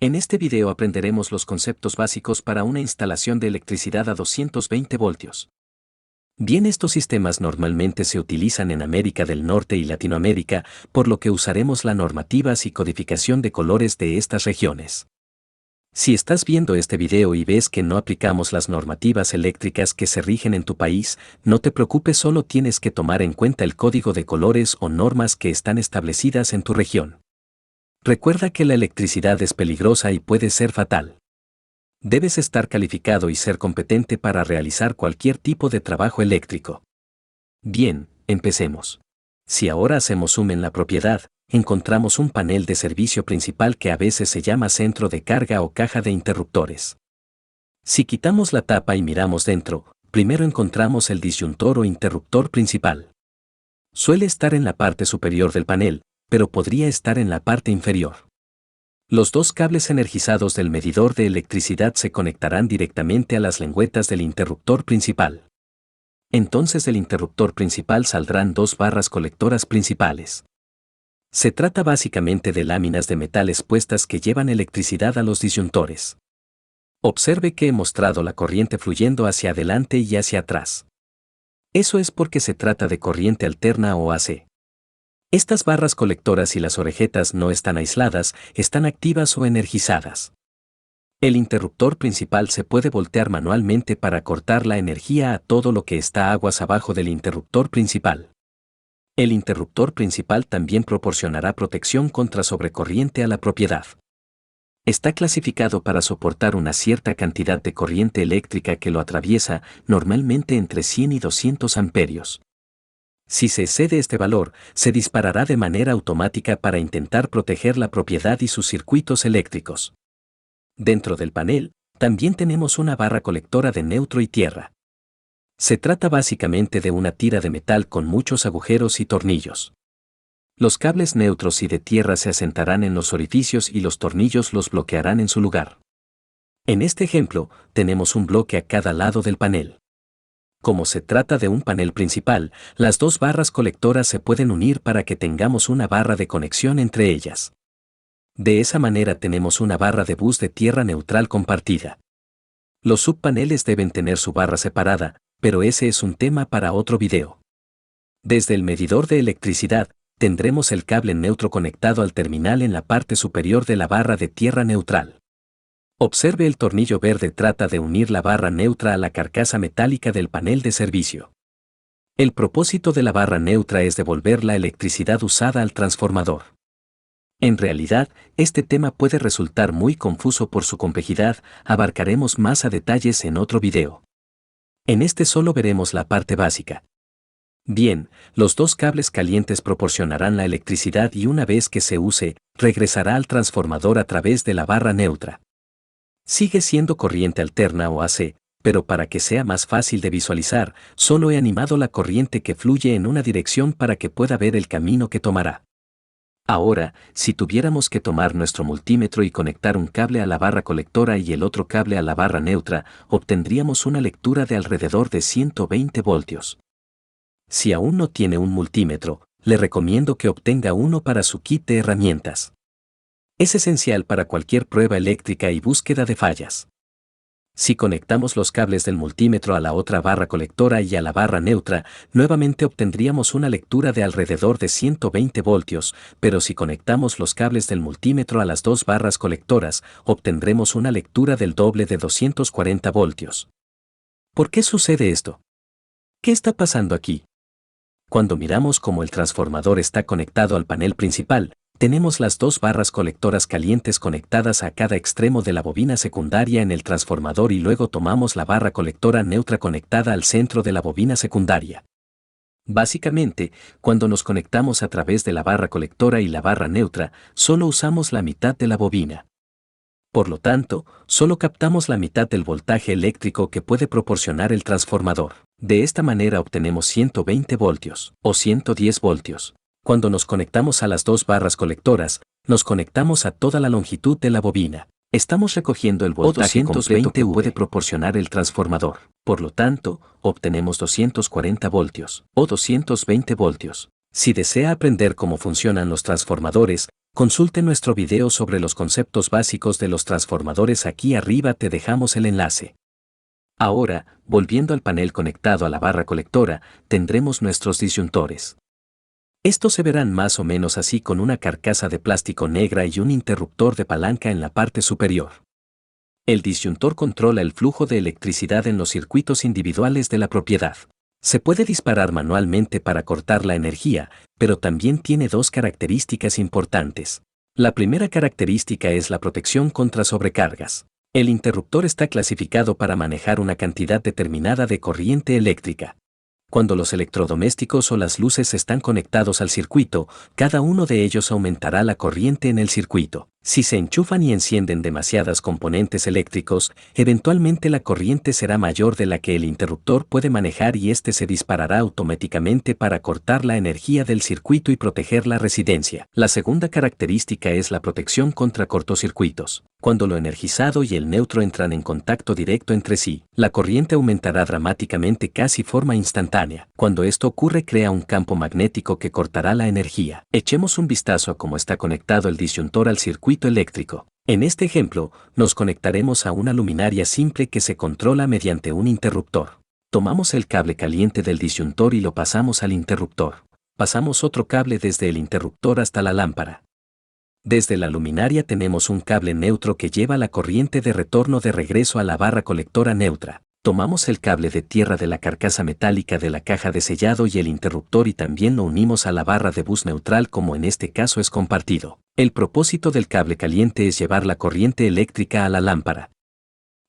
En este video aprenderemos los conceptos básicos para una instalación de electricidad a 220 voltios. Bien, estos sistemas normalmente se utilizan en América del Norte y Latinoamérica, por lo que usaremos las normativas y codificación de colores de estas regiones. Si estás viendo este video y ves que no aplicamos las normativas eléctricas que se rigen en tu país, no te preocupes, solo tienes que tomar en cuenta el código de colores o normas que están establecidas en tu región. Recuerda que la electricidad es peligrosa y puede ser fatal. Debes estar calificado y ser competente para realizar cualquier tipo de trabajo eléctrico. Bien, empecemos. Si ahora hacemos zoom en la propiedad, encontramos un panel de servicio principal que a veces se llama centro de carga o caja de interruptores. Si quitamos la tapa y miramos dentro, primero encontramos el disyuntor o interruptor principal. Suele estar en la parte superior del panel, pero podría estar en la parte inferior. Los dos cables energizados del medidor de electricidad se conectarán directamente a las lengüetas del interruptor principal. Entonces del interruptor principal saldrán dos barras colectoras principales. Se trata básicamente de láminas de metal expuestas que llevan electricidad a los disyuntores. Observe que he mostrado la corriente fluyendo hacia adelante y hacia atrás. Eso es porque se trata de corriente alterna o AC. Estas barras colectoras y las orejetas no están aisladas, están activas o energizadas. El interruptor principal se puede voltear manualmente para cortar la energía a todo lo que está aguas abajo del interruptor principal. El interruptor principal también proporcionará protección contra sobrecorriente a la propiedad. Está clasificado para soportar una cierta cantidad de corriente eléctrica que lo atraviesa, normalmente entre 100 y 200 amperios. Si se excede este valor, se disparará de manera automática para intentar proteger la propiedad y sus circuitos eléctricos. Dentro del panel, también tenemos una barra colectora de neutro y tierra. Se trata básicamente de una tira de metal con muchos agujeros y tornillos. Los cables neutros y de tierra se asentarán en los orificios y los tornillos los bloquearán en su lugar. En este ejemplo, tenemos un bloque a cada lado del panel. Como se trata de un panel principal, las dos barras colectoras se pueden unir para que tengamos una barra de conexión entre ellas. De esa manera tenemos una barra de bus de tierra neutral compartida. Los subpaneles deben tener su barra separada, pero ese es un tema para otro video. Desde el medidor de electricidad, tendremos el cable neutro conectado al terminal en la parte superior de la barra de tierra neutral. Observe el tornillo verde, trata de unir la barra neutra a la carcasa metálica del panel de servicio. El propósito de la barra neutra es devolver la electricidad usada al transformador. En realidad, este tema puede resultar muy confuso por su complejidad, abarcaremos más a detalles en otro video. En este solo veremos la parte básica. Bien, los dos cables calientes proporcionarán la electricidad y una vez que se use, regresará al transformador a través de la barra neutra. Sigue siendo corriente alterna o AC, pero para que sea más fácil de visualizar, solo he animado la corriente que fluye en una dirección para que pueda ver el camino que tomará. Ahora, si tuviéramos que tomar nuestro multímetro y conectar un cable a la barra colectora y el otro cable a la barra neutra, obtendríamos una lectura de alrededor de 120 voltios. Si aún no tiene un multímetro, le recomiendo que obtenga uno para su kit de herramientas. Es esencial para cualquier prueba eléctrica y búsqueda de fallas. Si conectamos los cables del multímetro a la otra barra colectora y a la barra neutra, nuevamente obtendríamos una lectura de alrededor de 120 voltios, pero si conectamos los cables del multímetro a las dos barras colectoras, obtendremos una lectura del doble de 240 voltios. ¿Por qué sucede esto? ¿Qué está pasando aquí? Cuando miramos cómo el transformador está conectado al panel principal, tenemos las dos barras colectoras calientes conectadas a cada extremo de la bobina secundaria en el transformador y luego tomamos la barra colectora neutra conectada al centro de la bobina secundaria. Básicamente, cuando nos conectamos a través de la barra colectora y la barra neutra, solo usamos la mitad de la bobina. Por lo tanto, solo captamos la mitad del voltaje eléctrico que puede proporcionar el transformador. De esta manera obtenemos 120 voltios o 110 voltios. Cuando nos conectamos a las dos barras colectoras, nos conectamos a toda la longitud de la bobina. Estamos recogiendo el voltaje completo que puede proporcionar el transformador. Por lo tanto, obtenemos 240 voltios o 220 voltios. Si desea aprender cómo funcionan los transformadores, Consulte nuestro video sobre los conceptos básicos de los transformadores. Aquí arriba te dejamos el enlace. Ahora, volviendo al panel conectado a la barra colectora, tendremos nuestros disyuntores. Estos se verán más o menos así, con una carcasa de plástico negra y un interruptor de palanca en la parte superior. El disyuntor controla el flujo de electricidad en los circuitos individuales de la propiedad. Se puede disparar manualmente para cortar la energía, pero también tiene dos características importantes. La primera característica es la protección contra sobrecargas. El interruptor está clasificado para manejar una cantidad determinada de corriente eléctrica. Cuando los electrodomésticos o las luces están conectados al circuito, cada uno de ellos aumentará la corriente en el circuito. Si se enchufan y encienden demasiadas componentes eléctricos, eventualmente la corriente será mayor de la que el interruptor puede manejar y este se disparará automáticamente para cortar la energía del circuito y proteger la residencia. La segunda característica es la protección contra cortocircuitos. Cuando lo energizado y el neutro entran en contacto directo entre sí, la corriente aumentará dramáticamente casi forma instantánea. Cuando esto ocurre, crea un campo magnético que cortará la energía. Echemos un vistazo a cómo está conectado el disyuntor al circuito eléctrico. En este ejemplo, nos conectaremos a una luminaria simple que se controla mediante un interruptor. Tomamos el cable caliente del disyuntor y lo pasamos al interruptor. Pasamos otro cable desde el interruptor hasta la lámpara. Desde la luminaria tenemos un cable neutro que lleva la corriente de retorno de regreso a la barra colectora neutra. Tomamos el cable de tierra de la carcasa metálica de la caja de sellado y el interruptor y también lo unimos a la barra de bus neutral, como en este caso es compartido. El propósito del cable caliente es llevar la corriente eléctrica a la lámpara.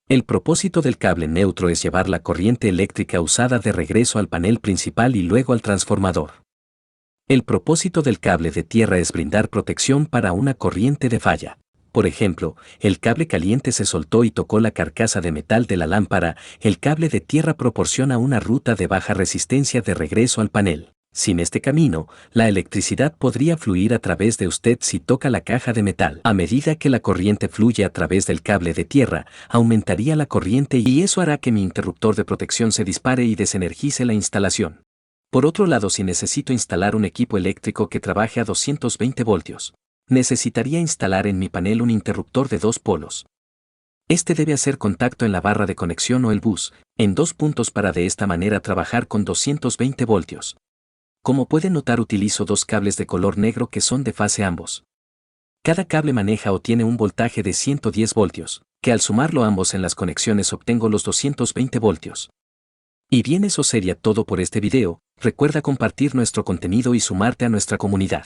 El propósito del cable neutro es llevar la corriente eléctrica usada de regreso al panel principal y luego al transformador. El propósito del cable de tierra es brindar protección para una corriente de falla. Por ejemplo, el cable caliente se soltó y tocó la carcasa de metal de la lámpara. El cable de tierra proporciona una ruta de baja resistencia de regreso al panel. Sin este camino, la electricidad podría fluir a través de usted si toca la caja de metal. A medida que la corriente fluye a través del cable de tierra, aumentaría la corriente y eso hará que mi interruptor de protección se dispare y desenergice la instalación. Por otro lado, si necesito instalar un equipo eléctrico que trabaje a 220 voltios, necesitaría instalar en mi panel un interruptor de 2 polos. Este debe hacer contacto en la barra de conexión o el bus, en 2 puntos para de esta manera trabajar con 220 voltios. Como pueden notar, utilizo 2 cables de color negro que son de fase ambos. Cada cable maneja o tiene un voltaje de 110 voltios, que al sumarlo ambos en las conexiones obtengo los 220 voltios. Y bien, eso sería todo por este video. Recuerda compartir nuestro contenido y sumarte a nuestra comunidad.